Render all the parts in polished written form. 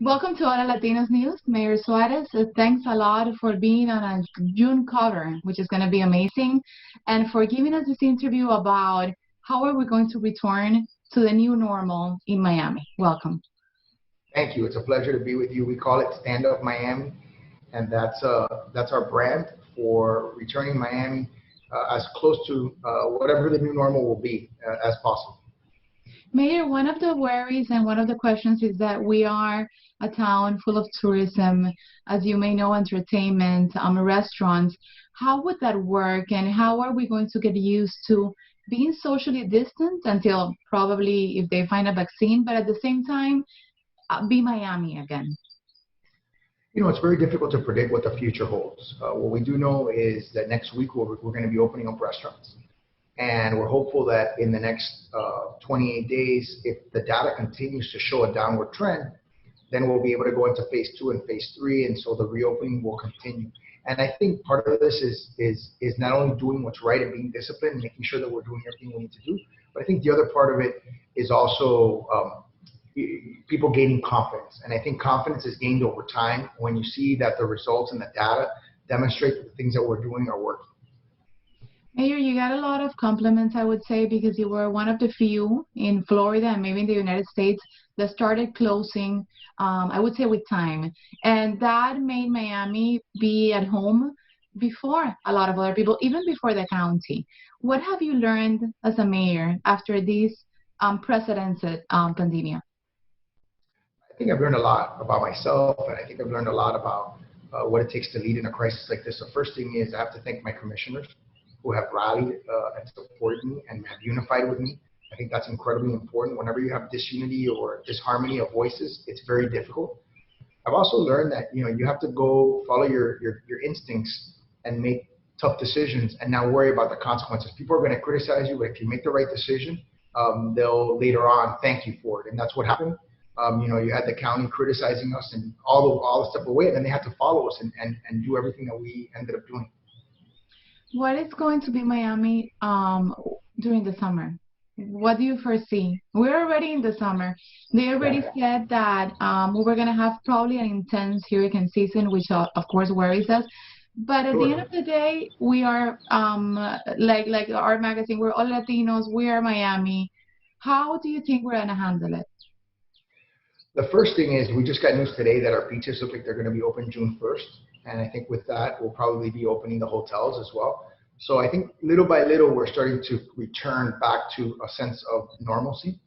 Welcome to Hola Latinos News. Mayor Suarez, thanks a lot for being on a June cover, which is going to be amazing, and for giving us this interview about how are we going to return to the new normal in Miami. Welcome. Thank you. It's a pleasure to be with you. We call it Stand Up Miami, and that's our brand for returning Miami as close to whatever the new normal will be as possible. Mayor, one of the worries and one of the questions is that we are a town full of tourism, as you may know, entertainment, restaurants. How would that work, and how are we going to get used to being socially distant until probably if they find a vaccine, but at the same time, be Miami again? It's very difficult to predict what the future holds. What we do know is that next week we're going to be opening up restaurants. And we're hopeful that in the next 28 days, if the data continues to show a downward trend, then we'll be able to go into phase two and phase three, and so the reopening will continue. And I think part of this is not only doing what's right and being disciplined, and making sure that we're doing everything we need to do, but I think the other part of it is also people gaining confidence. And I think confidence is gained over time when you see that the results and the data demonstrate that the things that we're doing are working. Mayor, you got a lot of compliments, I would say, because you were one of the few in Florida and maybe in the United States that started closing, I would say, with time. And that made Miami be at home before a lot of other people, even before the county. What have you learned as a mayor after this unprecedented pandemic? I think I've learned a lot about myself, and I think I've learned a lot about what it takes to lead in a crisis like this. The first thing is I have to thank my commissioners who have rallied and supported me and have unified with me. I think that's incredibly important. Whenever you have disunity or disharmony of voices, it's very difficult. I've also learned that you have to go follow your instincts and make tough decisions and not worry about the consequences. People are going to criticize you, but if you make the right decision, they'll later on thank you for it, and that's what happened. You had the county criticizing us and all the stuff away, and then they had to follow us and do everything that we ended up doing. What is going to be Miami during the summer? What do you foresee? We're already in the summer. They already Yeah, said that we were going to have probably an intense hurricane season, which of course worries us. But at the end sure. of the day, we are like our magazine. We're all Latinos. We are Miami. How do you think we're going to handle it? The first thing is we just got news today that our beaches look like they're going to be open June 1st. And I think with that, we'll probably be opening the hotels as well. So I think little by little, we're starting to return back to a sense of normalcy.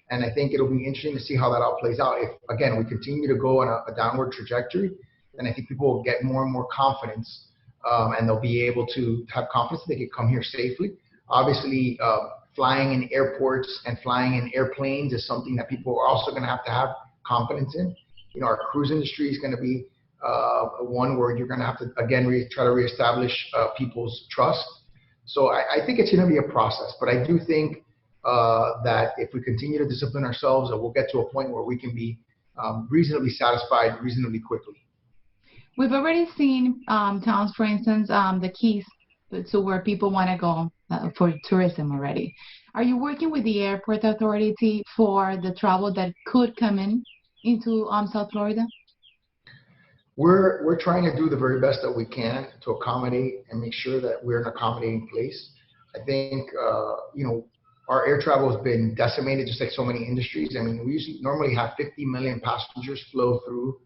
And I think it'll be interesting to see how that all plays out. If, again, we continue to go on a downward trajectory, then I think people will get more and more confidence, and they'll be able to have confidence that they can come here safely. Obviously, flying in airports and flying in airplanes is something that people are also going to have confidence in. Our cruise industry is going to be one where you're going to have to again try to reestablish people's trust. So I think it's going to be a process, but I do think that if we continue to discipline ourselves, we'll get to a point where we can be reasonably satisfied reasonably quickly. We've already seen towns, for instance, the Keys, to where people want to go for tourism already. Are you working with the airport authority for the travel that could come in into South Florida? We're trying to do the very best that we can to accommodate and make sure that we're an accommodating place. I think our air travel has been decimated just like so many industries. I mean, we usually normally have 50 million passengers flow through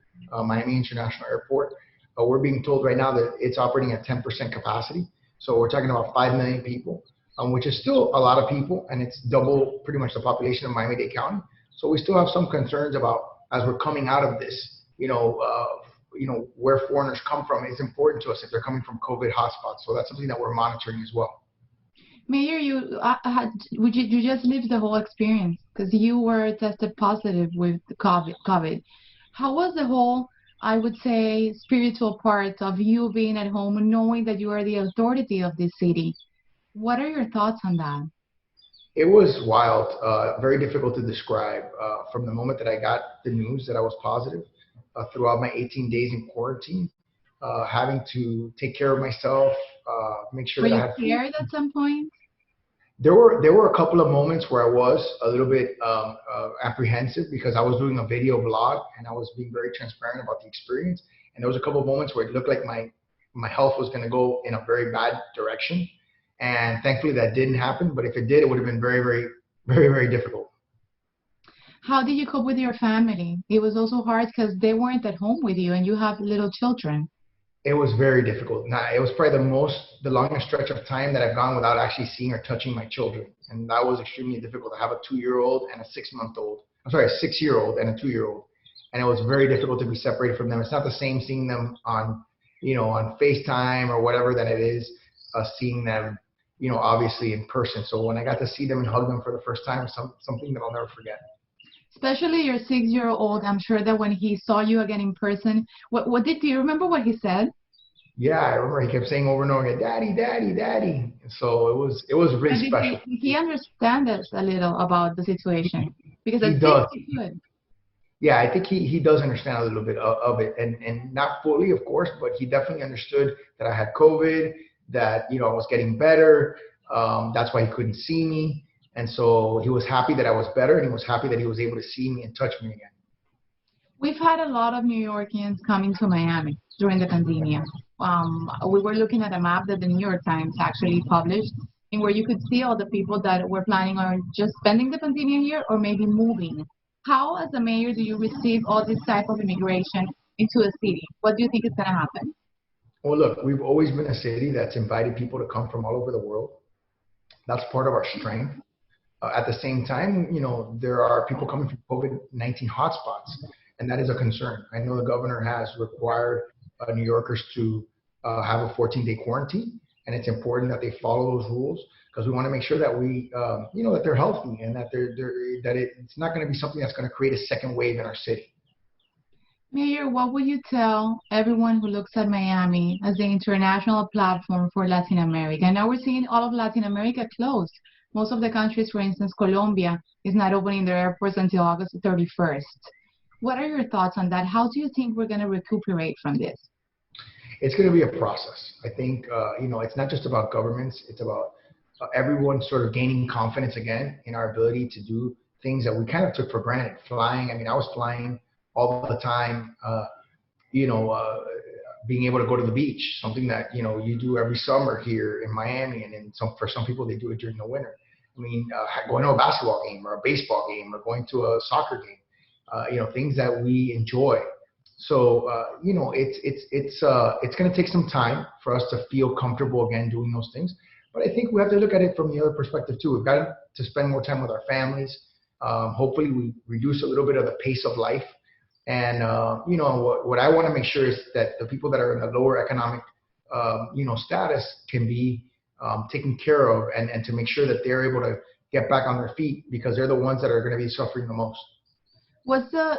Miami International Airport. We're being told right now that it's operating at 10% capacity. So we're talking about 5 million people, which is still a lot of people, and it's double pretty much the population of Miami-Dade County. So we still have some concerns about as we're coming out of this, where foreigners come from is important to us if they're coming from COVID hotspots. So that's something that we're monitoring as well. Mayor, you just lived the whole experience because you were tested positive with the COVID. How was the whole, I would say, spiritual part of you being at home, knowing that you are the authority of this city? What are your thoughts on that? It was wild, very difficult to describe. From the moment that I got the news that I was positive, throughout my 18 days in quarantine, having to take care of myself, make sure Were that I you had food. scared at some point? There were a couple of moments where I was a little bit apprehensive because I was doing a video blog and I was being very transparent about the experience. And there was a couple of moments where it looked like my health was going to go in a very bad direction. And thankfully that didn't happen. But if it did, it would have been very, very, very, very difficult. How did you cope with your family? It was also hard because they weren't at home with you and you have little children. It was very difficult. Now, it was probably the longest stretch of time that I've gone without actually seeing or touching my children, and that was extremely difficult. I have a 2-year-old and a 6 month old. I'm sorry, a 6-year-old and a 2-year-old, and it was very difficult to be separated from them. It's not the same seeing them on, on FaceTime or whatever than it is seeing them, obviously in person. So when I got to see them and hug them for the first time, something that I'll never forget. Especially your 6 year old, I'm sure that when he saw you again in person, do you remember what he said? Yeah, I remember he kept saying over and over again, "Daddy, Daddy, Daddy." And so it was really And special. did he understand us a little about the situation? Because He at six, does. he could. Yeah, I think he does understand a little bit of it, and not fully, of course, but he definitely understood that I had COVID, that I was getting better. That's why he couldn't see me, and so he was happy that I was better, and he was happy that he was able to see me and touch me again. We've had a lot of New Yorkers coming to Miami during the pandemic. We were looking at a map that the New York Times actually published, in where you could see all the people that were planning on just spending the pandemic here or maybe moving. How, as a mayor, do you receive all this type of immigration into a city? What do you think is going to happen? Well, look, we've always been a city that's invited people to come from all over the world. That's part of our strength. At the same time, there are people coming from COVID-19 hotspots, and that is a concern. I know the governor has required New Yorkers to have a 14-day quarantine, and it's important that they follow those rules because we want to make sure that that they're healthy and it's not going to be something that's going to create a second wave in our city. Mayor, what would you tell everyone who looks at Miami as the international platform for Latin America? And now we're seeing all of Latin America closed. Most of the countries, for instance, Colombia, is not opening their airports until August 31st. What are your thoughts on that? How do you think we're going to recuperate from this? It's going to be a process. I think, it's not just about governments. It's about everyone sort of gaining confidence again in our ability to do things that we kind of took for granted. Flying, I mean, I was flying all the time, you know, uh, being able to go to the beach, something that, you do every summer here in Miami. And for some people, they do it during the winter. I mean, going to a basketball game or a baseball game or going to a soccer game, things that we enjoy. So, it's going to take some time for us to feel comfortable again doing those things. But I think we have to look at it from the other perspective too. We've got to spend more time with our families. Hopefully, we reduce a little bit of the pace of life. And what I want to make sure is that the people that are in a lower economic, status can be taken care of, and to make sure that they're able to get back on their feet because they're the ones that are going to be suffering the most. What's the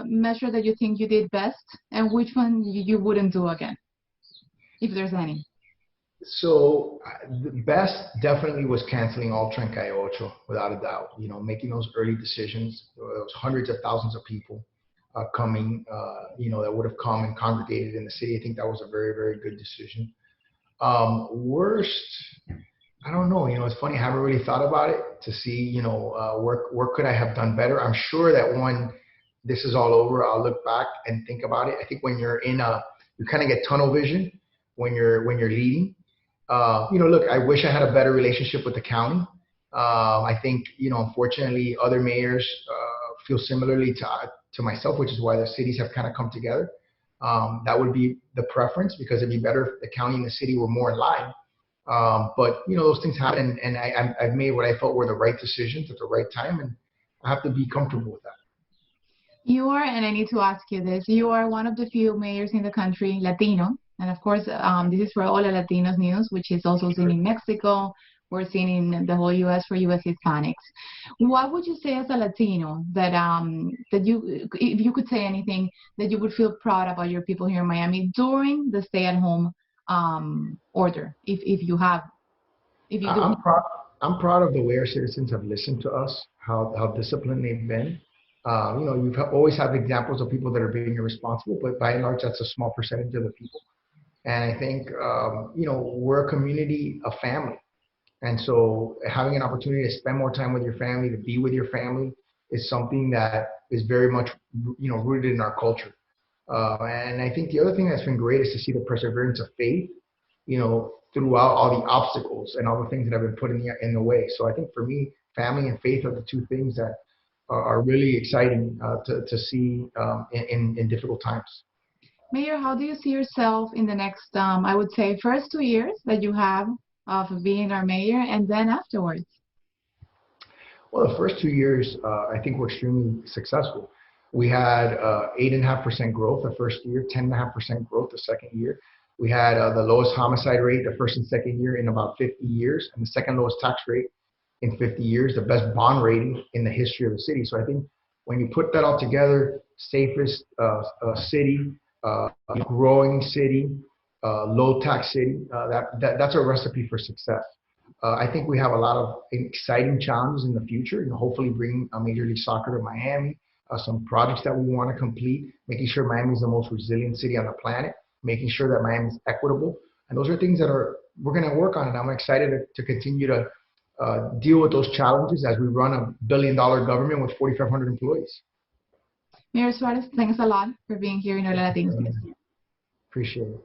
measure that you think you did best, and which one you wouldn't do again, if there's any? So the best definitely was canceling all Trenca Ocho, without a doubt. Making those early decisions. There was hundreds of thousands of people coming, that would have come and congregated in the city. I think that was a very, very good decision. Worst, I don't know. It's funny. I haven't really thought about it to see, where could I have done better. I'm sure that when this is all over, I'll look back and think about it. I think when you kind of get tunnel vision when you're leading. Look, I wish I had a better relationship with the county. I think, unfortunately, other mayors feel similarly to myself, which is why the cities have kind of come together. That would be the preference because it'd be better if the county and the city were more in line. But those things happen, and I've made what I felt were the right decisions at the right time, and I have to be comfortable with that. You are, and I need to ask you this, you are one of the few mayors in the country, Latino, and of course, this is for Hola Latinos News, which is also seen in Mexico. We're seeing in the whole U.S. for U.S. Hispanics. What would you say as a Latino that if you could say anything that you would feel proud about your people here in Miami during the stay-at-home order, if you do? I'm proud. I'm proud of the way our citizens have listened to us, how disciplined they've been. You've always had examples of people that are being irresponsible, but by and large, that's a small percentage of the people. And I think, we're a community, a family. And so having an opportunity to spend more time with your family, to be with your family, is something that is very much, rooted in our culture. And I think the other thing that's been great is to see the perseverance of faith, throughout all the obstacles and all the things that have been put in the way. So I think for me, family and faith are the two things that are really exciting to see in difficult times. Mayor, how do you see yourself in the next, I would say, first 2 years that you have of being our mayor, and then afterwards? Well, the first 2 years, I think were extremely successful. We had 8.5% growth the first year, 10.5% growth the second year. We had the lowest homicide rate the first and second year in about 50 years, and the second lowest tax rate in 50 years, the best bond rating in the history of the city. So I think when you put that all together, safest city, growing city, low tax city, that's a recipe for success. I think we have a lot of exciting challenges in the future. Hopefully bringing a Major League Soccer to Miami, some projects that we want to complete, making sure Miami is the most resilient city on the planet, making sure that Miami is equitable, and those are things that we're going to work on. And I'm excited to continue to deal with those challenges as we run $1 billion government with 4,500 employees. Mayor Suarez, thanks a lot for being here in Hola Latinos. Appreciate it.